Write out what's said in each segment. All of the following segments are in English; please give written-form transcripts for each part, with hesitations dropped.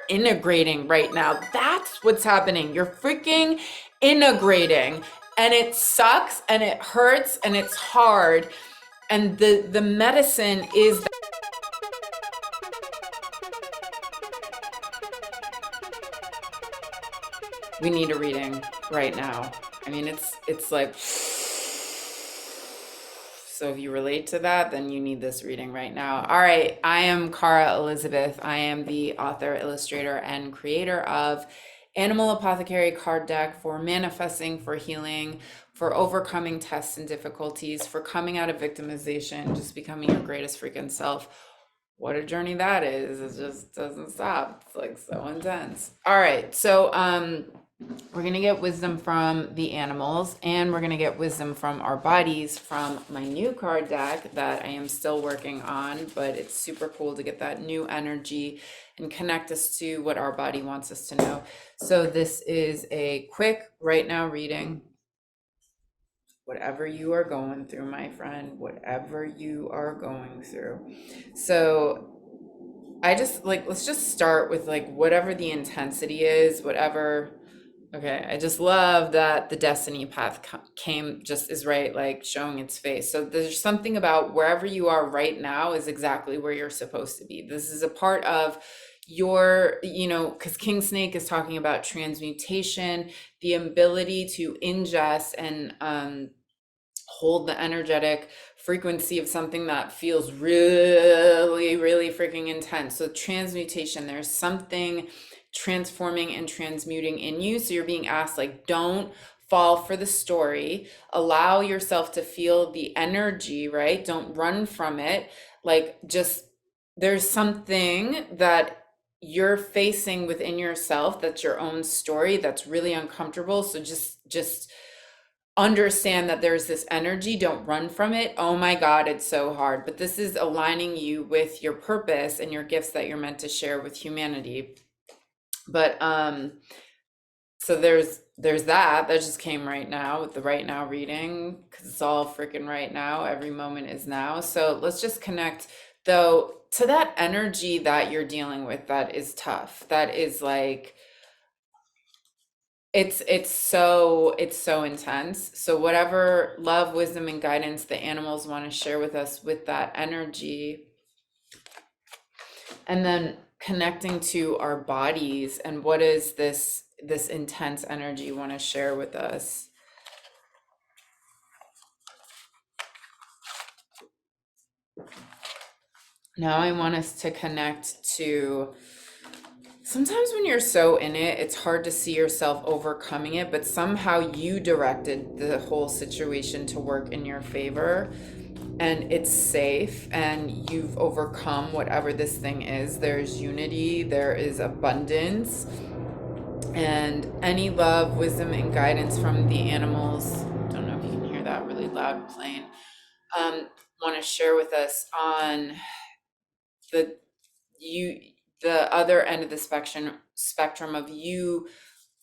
integrating right now. That's what's happening. You're freaking integrating, and it sucks and it hurts and it's hard. And the medicine is that we need a reading right now. I mean, it's like, so if you relate to that, then you need this reading right now. All right, I am Cara Elizabeth. I am the author, illustrator, and creator of Animal Apothecary card deck for manifesting, for healing, for overcoming tests and difficulties, for coming out of victimization, just becoming your greatest freaking self. What a journey that is. It just doesn't stop. It's like so intense. All right, so we're going to get wisdom from the animals, and we're going to get wisdom from our bodies from my new card deck that I am still working on, but it's super cool to get that new energy and connect us to what our body wants us to know. So this is a quick right now reading. Whatever you are going through, my friend, whatever you are going through. So I just like, let's just start with like whatever the intensity is, whatever. Okay, I just love that the destiny path came just is right, like showing its face. So there's something about wherever you are right now is exactly where you're supposed to be. This is a part of your, because King Snake is talking about transmutation, the ability to ingest and hold the energetic frequency of something that feels really, really freaking intense. So transmutation, there's something transforming and transmuting in you. So you're being asked, like, don't fall for the story. Allow yourself to feel the energy, right? Don't run from it. Like, just there's something that you're facing within yourself that's your own story that's really uncomfortable. So just understand that there's this energy. Don't run from it. Oh my God, it's so hard. But this is aligning you with your purpose and your gifts that you're meant to share with humanity. But so there's that just came right now with the right now reading, because it's all freaking right now. Every moment is now. So let's just connect though to that energy that you're dealing with that is tough. That is like it's so intense. So whatever love, wisdom, and guidance the animals want to share with us with that energy, and then connecting to our bodies and what is this intense energy want to share with us. Now I want us to connect to, sometimes when you're so in it, it's hard to see yourself overcoming it, but somehow you directed the whole situation to work in your favor, and it's safe, and you've overcome whatever this thing is. There's unity, there is abundance, and any love, wisdom, and guidance from the animals. Don't know if you can hear that really loud plane. Want to share with us on the you the other end of the spectrum of you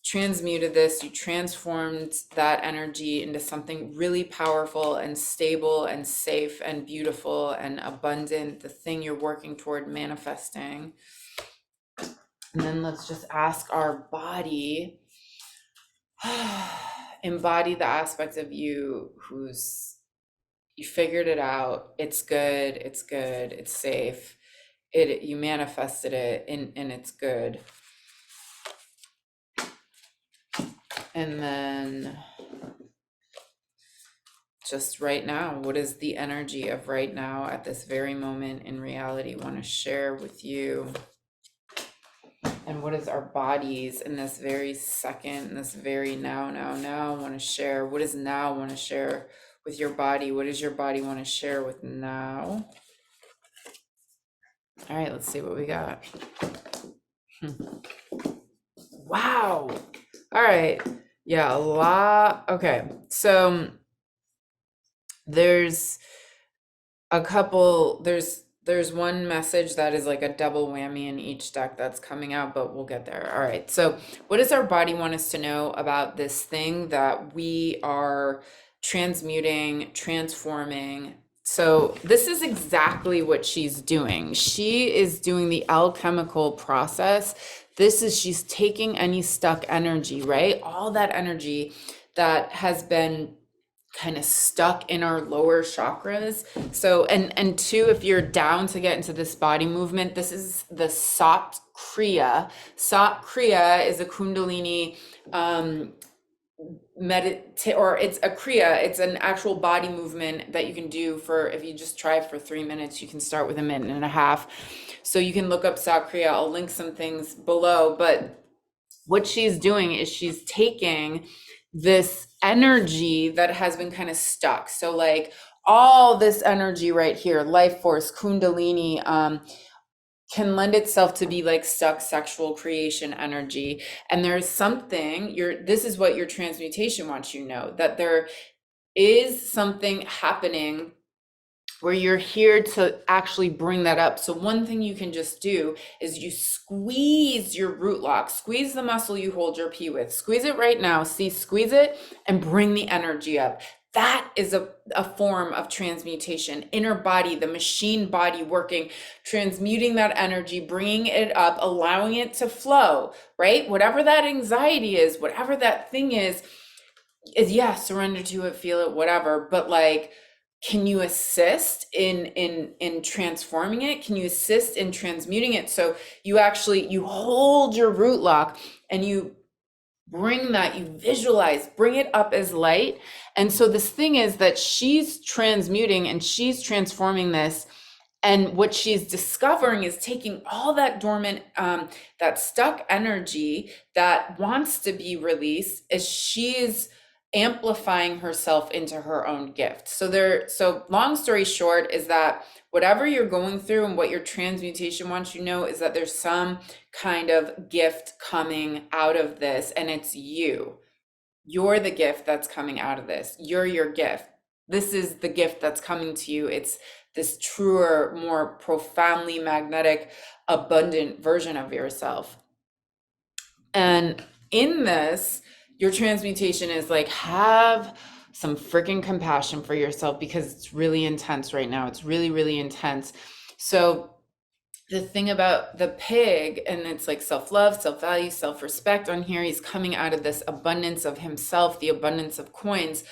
transmuted this, you transformed that energy into something really powerful and stable and safe and beautiful and abundant, the thing you're working toward manifesting. And then let's just ask our body, embody the aspect of you who's, you figured it out, it's good, it's safe, you manifested it, and it's good. And then just right now, what is the energy of right now at this very moment in reality want to share with you? And what is our bodies in this very second, in this very now want to share? What does now want to share with your body? What does your body want to share with now? All right, let's see what we got. Wow. All right. Yeah, a lot. Okay. So there's a couple, there's one message that is like a double whammy in each deck that's coming out, but we'll get there. All right. So what does our body want us to know about this thing that we are transmuting, transforming, So this is exactly what she's doing. She is doing the alchemical process. She's taking any stuck energy, right? All that energy that has been kind of stuck in our lower chakras. So, and two, if you're down to get into this body movement, this is the Sat Kriya. Sat Kriya is a Kundalini meditate, or it's a kriya. It's an actual body movement that you can do for, if you just try for 3 minutes, you can start with a minute and a half. So you can look up Sat Kriya. I'll link some things below, but what she's doing is she's taking this energy that has been kind of stuck. So like all this energy right here, life force, kundalini, can lend itself to be like stuck sexual creation energy. And there's something, this is what your transmutation wants you to know, that there is something happening where you're here to actually bring that up. So one thing you can just do is you squeeze your root lock, squeeze the muscle you hold your pee with, squeeze it right now. See, squeeze it and bring the energy up. That is a form of transmutation. Inner body, the machine body working, transmuting that energy, bringing it up, allowing it to flow, right? Whatever that anxiety is, whatever that thing is yeah, surrender to it, feel it, whatever. But like, can you assist in transforming it? Can you assist in transmuting it? So you hold your root lock and you bring that, you visualize, bring it up as light. And so this thing is that she's transmuting and she's transforming this. And what she's discovering is taking all that dormant, that stuck energy that wants to be released, as she's amplifying herself into her own gift. So long story short is that whatever you're going through and what your transmutation wants you to know is that there's some kind of gift coming out of this, and it's you. You're the gift that's coming out of this. You're your gift. This is the gift that's coming to you. It's this truer, more profoundly magnetic, abundant version of yourself. And in this, your transmutation is like, have some freaking compassion for yourself, because it's really intense right now. It's really, really intense. So the thing about the pig, and it's like self-love, self-value, self-respect on here, he's coming out of this abundance of himself, the abundance of coins.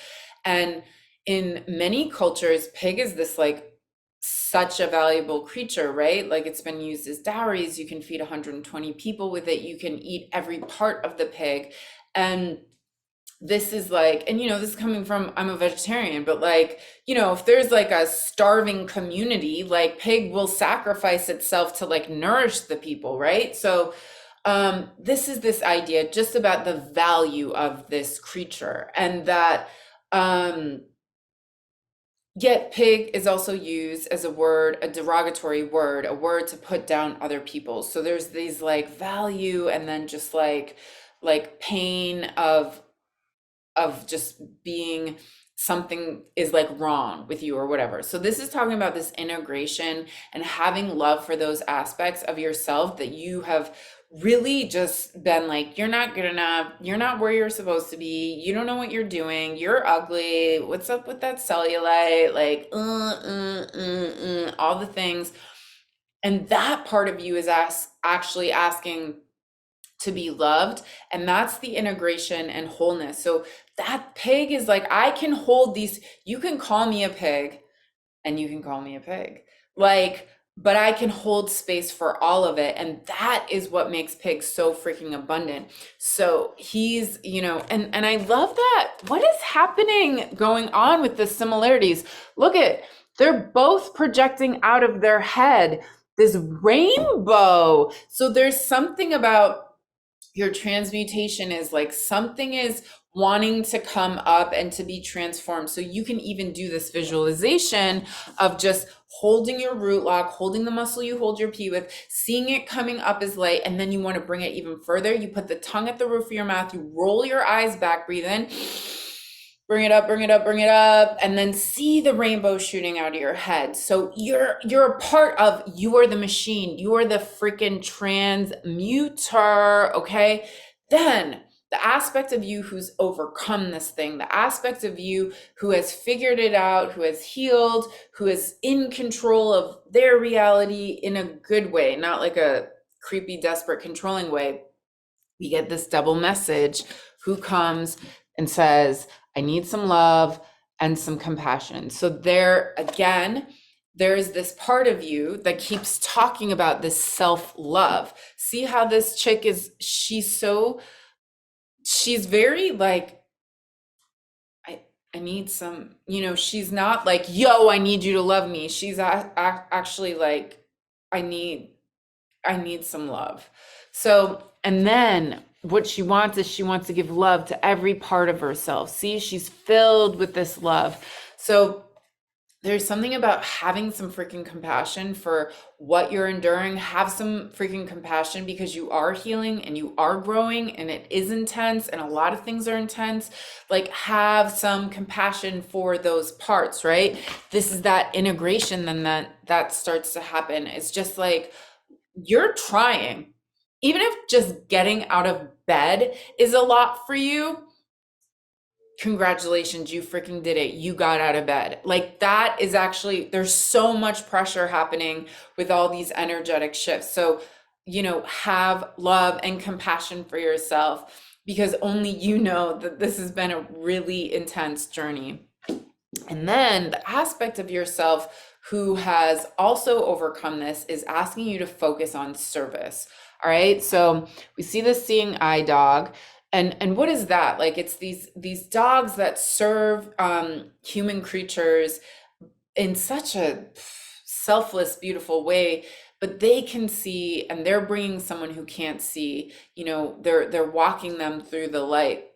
And in many cultures, pig is this like such a valuable creature, right? Like it's been used as dowries. You can feed 120 people with it. You can eat every part of the pig. And this is like, and this is coming from, I'm a vegetarian, but like, if there's like a starving community, like pig will sacrifice itself to like nourish the people, right? So this is this idea just about the value of this creature, and that yet pig is also used as a word, a derogatory word, a word to put down other people. So there's these like value, and then just like pain of just being, something is like wrong with you or whatever. So this is talking about this integration and having love for those aspects of yourself that you have really just been like, you're not good enough, you're not where you're supposed to be, you don't know what you're doing, you're ugly, what's up with that cellulite, like all the things. And that part of you is actually asking to be loved, and that's the integration and wholeness. So that pig is like, I can hold these, you can call me a pig and you can call me a pig, like, but I can hold space for all of it. And that is what makes pigs so freaking abundant. So he's, and I love that. What is happening going on with the similarities? Look at, they're both projecting out of their head this rainbow. So there's something about your transmutation is like, something is wanting to come up and to be transformed. So you can even do this visualization of just holding your root lock, holding the muscle you hold your pee with, seeing it coming up as light. And then you want to bring it even further. You put the tongue at the roof of your mouth, you roll your eyes back, breathe in, bring it up, bring it up, bring it up, and then see the rainbow shooting out of your head. So you're a part of, you are the machine, you are the freaking transmuter, okay? Then the aspect of you who's overcome this thing, the aspect of you who has figured it out, who has healed, who is in control of their reality in a good way, not like a creepy, desperate, controlling way. We get this double message who comes and says, I need some love and some compassion. So there again, there's this part of you that keeps talking about this self-love. See how this chick is, she's very like, I need some, she's not like, yo, I need you to love me. She's actually like, I need I need some love. So, and then what she wants is she wants to give love to every part of herself. See, she's filled with this love. So there's something about having some freaking compassion for what you're enduring. Have some freaking compassion because you are healing and you are growing and it is intense and a lot of things are intense. Like have some compassion for those parts, right? This is that integration then that starts to happen. It's just like you're trying. Even if just getting out of bed is a lot for you, congratulations, you freaking did it. You got out of bed. Like that is actually, there's so much pressure happening with all these energetic shifts. So, have love and compassion for yourself because only you know that this has been a really intense journey. And then the aspect of yourself who has also overcome this is asking you to focus on service. All right. So we see the seeing eye dog. And what is that? Like it's these dogs that serve human creatures in such a selfless, beautiful way, but they can see and they're bringing someone who can't see, they're walking them through the light.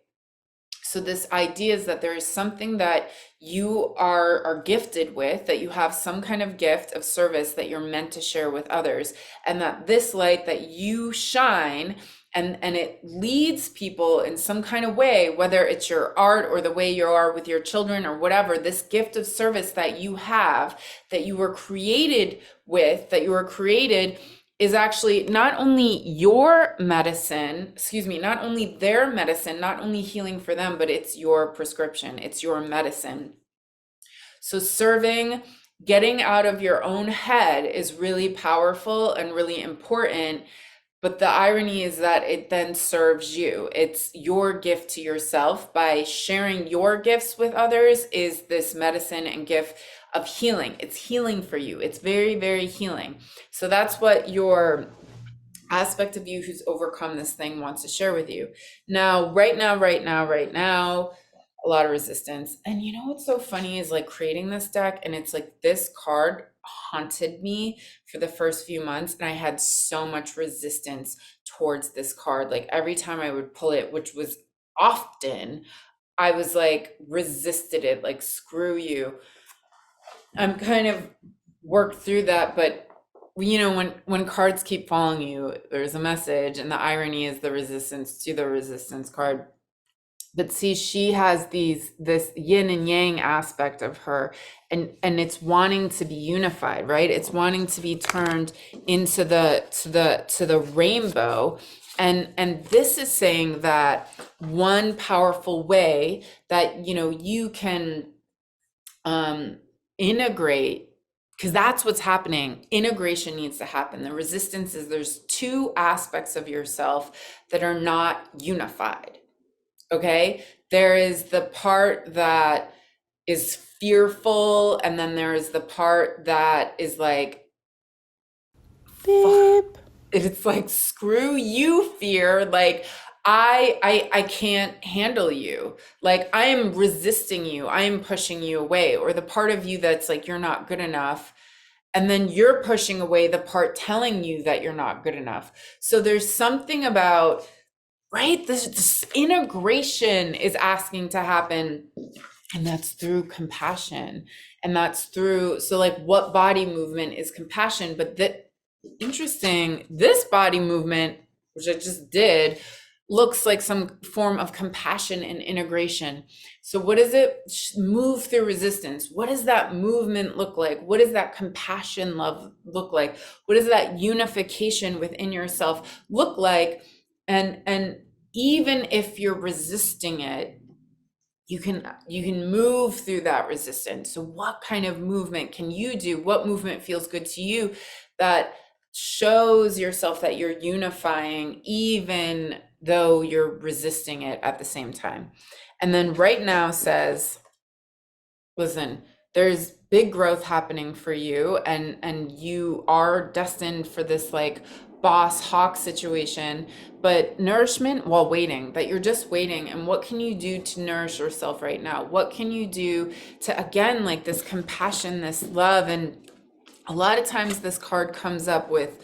So this idea is that there is something that you are gifted with, that you have some kind of gift of service that you're meant to share with others, and that this light that you shine and it leads people in some kind of way, whether it's your art or the way you are with your children or whatever, this gift of service that you have, that you were created with, that you were created is actually not only your medicine, not only their medicine, not only healing for them, but it's your prescription, it's your medicine. So serving, getting out of your own head is really powerful and really important. But the irony is that it then serves you. It's your gift to yourself. By sharing your gifts with others is this medicine and gift of healing. It's healing for you. It's very, very healing. So that's what your aspect of you who's overcome this thing wants to share with you. Now, right now, a lot of resistance. And you know what's so funny is like creating this deck, and it's like this card haunted me for the first few months, and I had so much resistance towards this card. Like every time I would pull it, which was often, I was like resisted it, like screw you. I'm kind of worked through that, but when cards keep following you, there's a message, and the irony is the resistance to the resistance card. But see, she has this yin and yang aspect of her, and it's wanting to be unified, right? It's wanting to be turned into the rainbow. And this is saying that one powerful way that you can integrate, because that's what's happening. Integration needs to happen. The resistance is there's two aspects of yourself that are not unified. Okay, there is the part that is fearful, and then there is the part that is like, Beep. it's like, screw you, fear. Like, I can't handle you. Like, I am resisting you. I am pushing you away. Or the part of you that's like, you're not good enough. And then you're pushing away the part telling you that you're not good enough. So there's something about, right? This integration is asking to happen. And that's through compassion. And that's through, so like what body movement is compassion? But interesting, this body movement, which I just did, looks like some form of compassion and integration. So what does it move through resistance? What does that movement look like? What does that compassion love look like? What does that unification within yourself look like? And even if you're resisting it, you can move through that resistance. So what kind of movement can you do? What movement feels good to you that shows yourself that you're unifying even though you're resisting it at the same time? And then right now says, listen, there's big growth happening for you, and you are destined for this like boss hawk situation, but nourishment while waiting, that you're just waiting. And what can you do to nourish yourself right now? What can you do to, again, like this compassion, this love? And a lot of times this card comes up with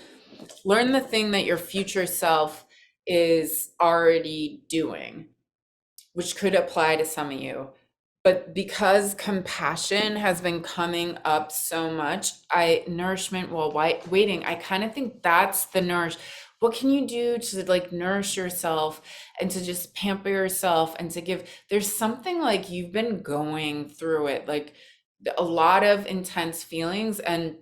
learn the thing that your future self is already doing, which could apply to some of you. But because compassion has been coming up so much, nourishment while waiting, I kind of think that's the nourish. What can you do to like nourish yourself and to just pamper yourself and to give? There's something like you've been going through it, like a lot of intense feelings. And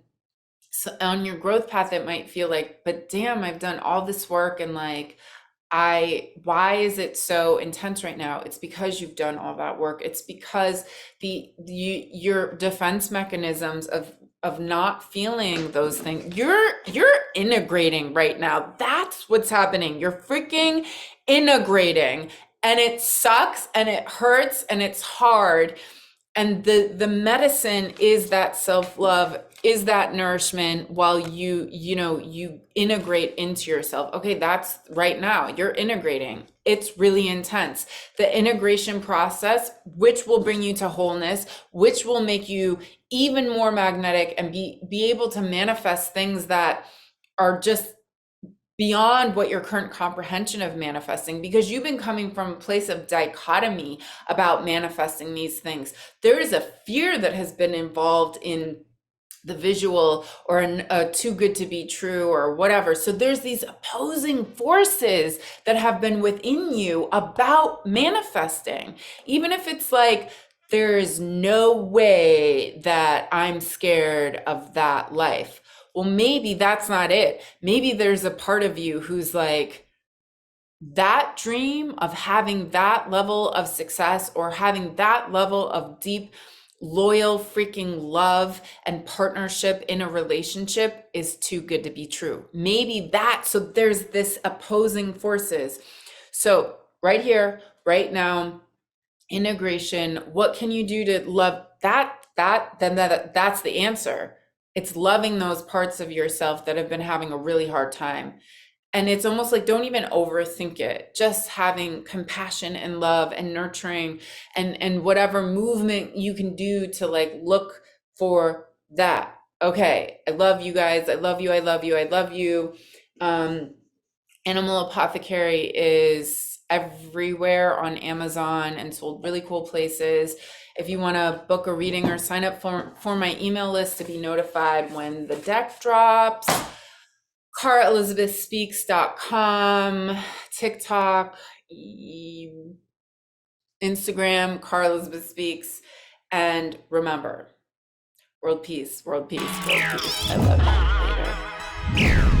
so on your growth path, it might feel like, but damn, I've done all this work and like, why is it so intense right now? It's because you've done all that work. It's because your defense mechanisms of not feeling those things, you're integrating right now. That's what's happening. You're freaking integrating, and it sucks and it hurts and it's hard. And the medicine is that self-love, is that nourishment while you integrate into yourself. Okay, that's right now you're integrating. It's really intense. The integration process, which will bring you to wholeness, which will make you even more magnetic and be able to manifest things that are just beyond what your current comprehension of manifesting, because you've been coming from a place of dichotomy about manifesting these things. There is a fear that has been involved in the visual, or too good to be true, or whatever. So there's these opposing forces that have been within you about manifesting. Even if it's like, there's no way that I'm scared of that life. Well, maybe that's not it. Maybe there's a part of you who's like, that dream of having that level of success or having that level of deep, loyal freaking love and partnership in a relationship is too good to be true. Maybe that, so there's this opposing forces. So right here, right now, integration, what can you do to love that's the answer. It's loving those parts of yourself that have been having a really hard time. And it's almost like, don't even overthink it. Just having compassion and love and nurturing and whatever movement you can do to like look for that. Okay, I love you guys. I love you. I love you. I love you. Animal Apothecary is everywhere on Amazon and sold really cool places. If you want to book a reading or sign up for my email list to be notified when the deck drops, CaraElizabethSpeaks.com, TikTok, Instagram, Cara Elizabeth Speaks. And remember, world peace, world peace, world peace. I love you. Later.